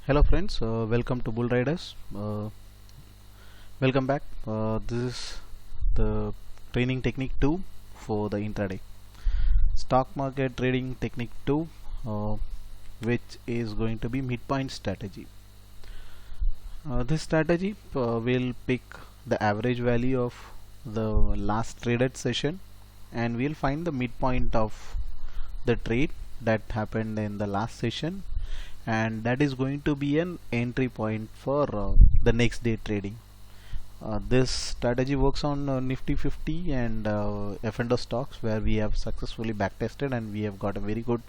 Hello friends, welcome to Bull Riders. Welcome back. This is the training technique 2 for the intraday. Stock market trading technique 2, which is going to be midpoint strategy. This strategy will pick the average value of the last traded session and we'll find the midpoint of the trade that happened in the last session, and that is going to be an entry point for the next day trading. This strategy works on Nifty 50 and F&O stocks, where we have successfully backtested and we have got a very good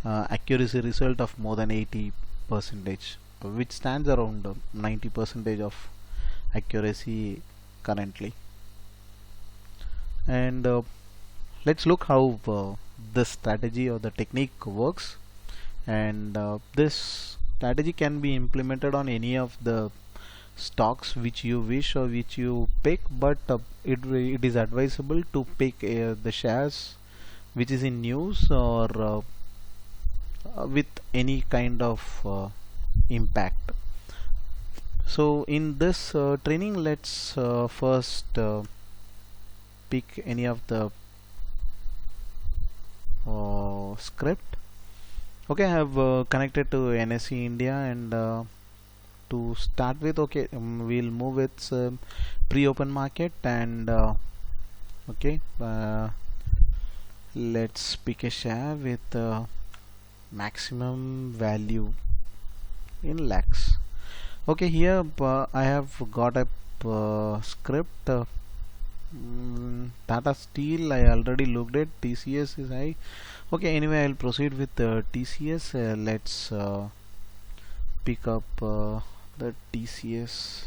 accuracy result of more than 80 percentage, which stands around 90 percentage of accuracy currently. And let's look how this strategy or the technique works. And this strategy can be implemented on any of the stocks which you wish or which you pick, but it is advisable to pick the shares which is in news or with any kind of impact. So in this training, let's first pick any of the script. Okay, I have connected to NSE India, and to start with, okay, we'll move with pre-open market, and okay, let's pick a share with maximum value in lakhs. Okay, here I have got a script. Tata Steel, I already looked at. TCS is high. Okay, anyway, I'll proceed with TCS. Let's pick up the TCS.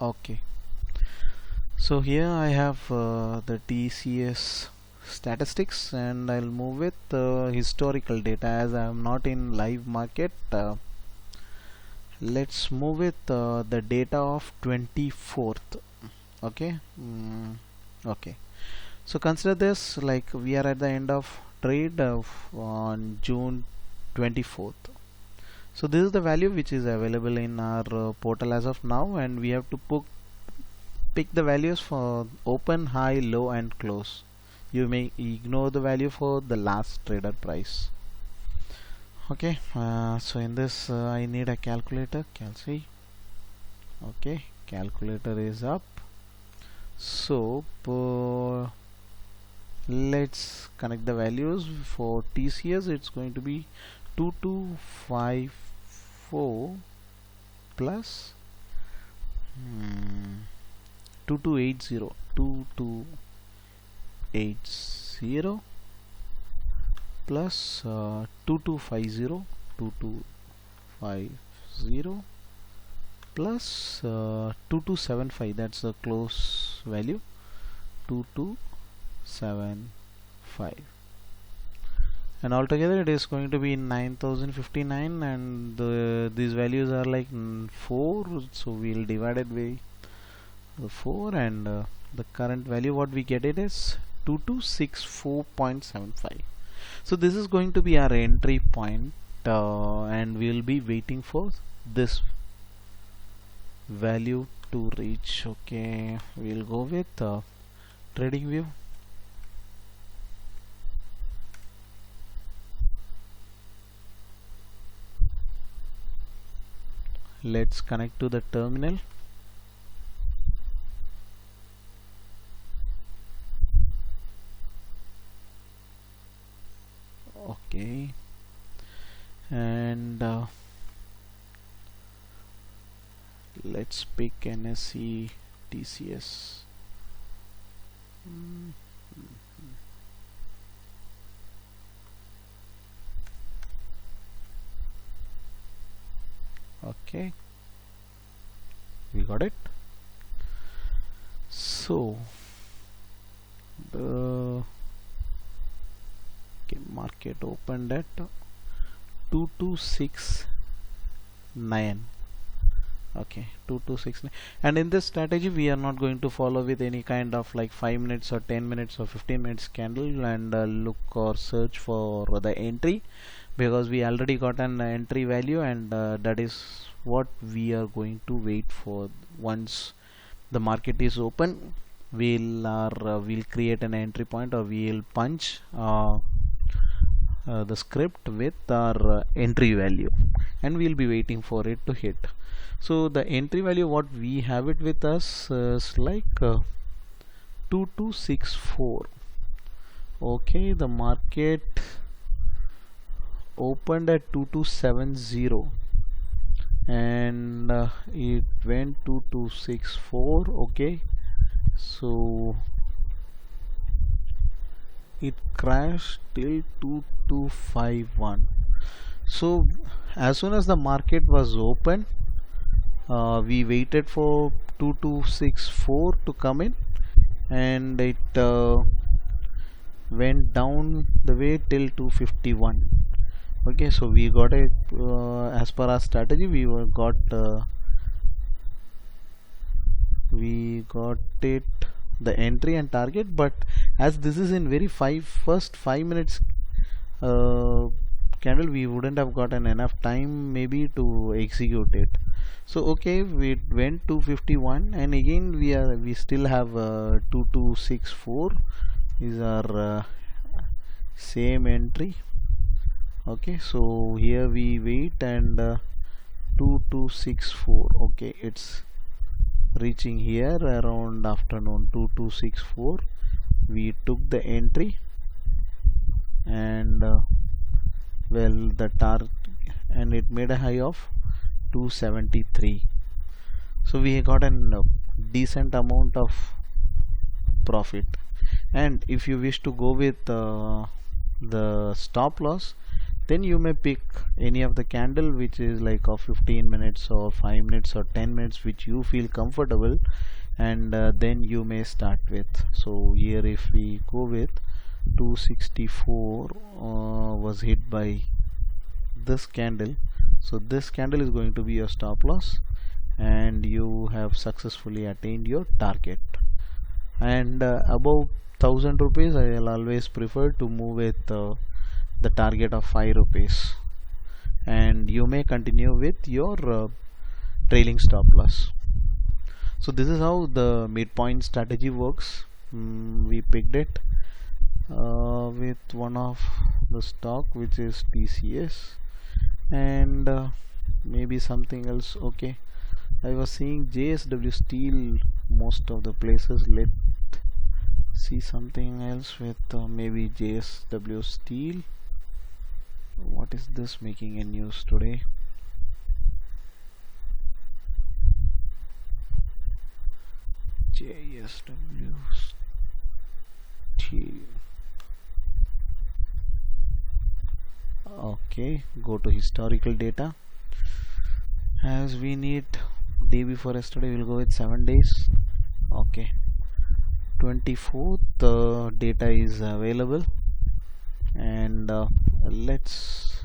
Okay, so here I have the TCS statistics, and I'll move with historical data as I am not in live market. Let's move with the data of 24th. Okay. Okay, so consider this like we are at the end of trade on June 24th. So this is the value which is available in our portal as of now, and we have to pick the values for open, high, low and close. You may ignore the value for the last trader price. Okay, so in this I need a calculator. Calci. Okay, calculator is up. So let's connect the values. For TCS, it's going to be 2254 plus 2280 2280 plus 2250 2250 plus 2275. That's the close value, 2275, and altogether it is going to be 9059, and these values are like 4, so we'll divide it by the 4, and the current value what we get it is 2264.75. so this is going to be our entry point, and we'll be waiting for this value to reach. Okay, we'll go with trading view. Let's connect to the terminal. Okay, and let's pick NSE TCS. Okay, we got it. So the market opened at 2269. Okay, 2269. And in this strategy we are not going to follow with any kind of like 5 minutes or 10 minutes or 15 minutes candle and look or search for the entry, because we already got an entry value, and that is what we are going to wait for. Once the market is open, we'll create an entry point, or we'll punch the script with our entry value, and we'll be waiting for it to hit. So the entry value what we have it with us is like 2264. Okay, the market opened at 2270 and it went to 2264. Okay, so it crashed till 2251. So as soon as the market was open, we waited for 2264 to come in, and it went down the way till 251. Okay, so we got a as per our strategy we got it the entry and target, but as this is in very first 5 minutes candle, we wouldn't have gotten enough time maybe to execute it. So okay, we went to 51, and again we still have 2264 is our same entry. Okay, so here we wait, and 2264. okay, it's reaching here around afternoon. 2264, we took the entry, and well, the target, and it made a high of 273. So we got a decent amount of profit. And if you wish to go with the stop loss, then you may pick any of the candle which is like of 15 minutes or 5 minutes or 10 minutes which you feel comfortable, and then you may start with. So here if we go with 264 was hit by this candle, so this candle is going to be your stop loss, and you have successfully attained your target. And above 1000 rupees, I will always prefer to move with the target of 5 rupees, and you may continue with your trailing stop loss. So this is how the midpoint strategy works. We picked it with one of the stock which is TCS, and maybe something else. Okay, I was seeing JSW Steel most of the places. Let's see something else with maybe JSW Steel. What is this making in news today? JSW Steel. Okay, go to historical data. As we need day before yesterday, we'll go with 7 days. Okay, 24th data is available, and let's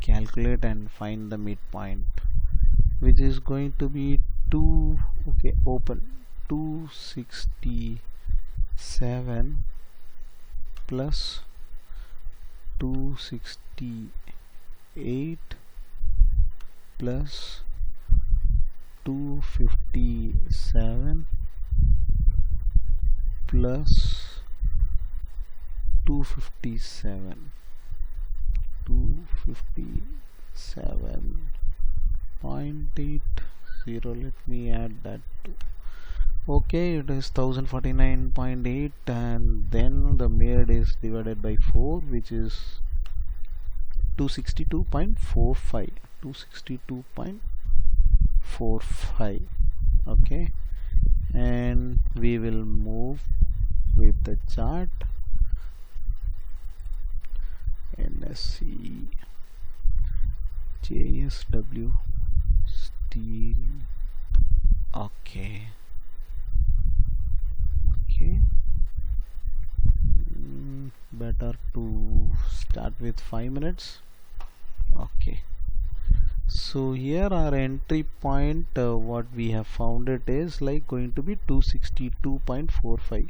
calculate and find the midpoint, which is going to be open 267 plus 268 plus 257 plus 257.80. let me add that to. Okay, it is 1049.8, and then the mid is divided by 4, which is 262.45. 262.45. okay, and we will move with the chart. NSE, JSW Steel. Okay, better to start with 5 minutes. Okay, So here our entry point, what we have found it is like going to be 262.45.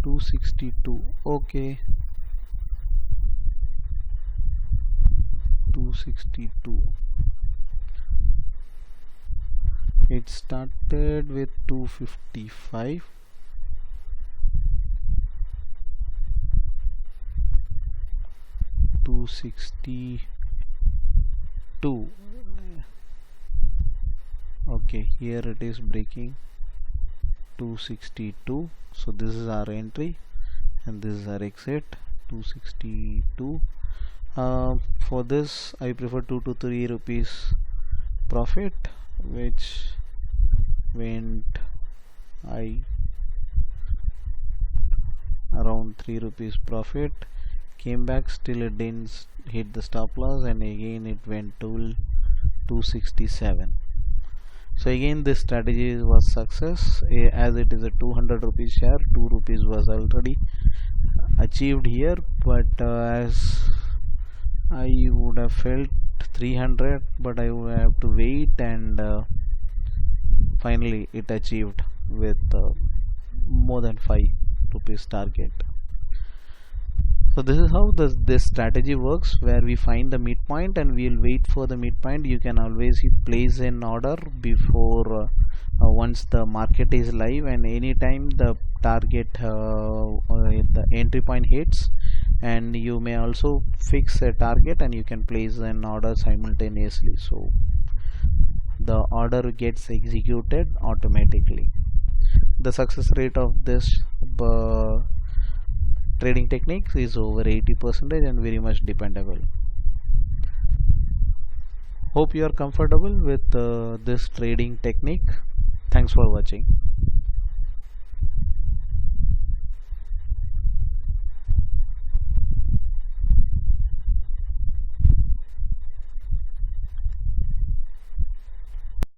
262. Okay, 262. It started with 255. 262. Okay, here it is breaking 262. So this is our entry and this is our exit. 262. For this I prefer 2 to 3 rupees profit, which went around 3 rupees profit, came back, still it didn't hit the stop loss, and again it went to 267. So again this strategy was success, as it is a 200 rupees share. 2 rupees was already achieved here, but as I would have felt 300, but I would have to wait, and finally it achieved with more than 5 rupees target. So this is how this strategy works, where we find the midpoint and we'll wait for the midpoint. You can always place an order before once the market is live, and anytime the target the entry point hits, and you may also fix a target and you can place an order simultaneously, so the order gets executed automatically. The success rate of this trading techniques is over 80% and very much dependable. Hope you are comfortable with this trading technique. Thanks for watching.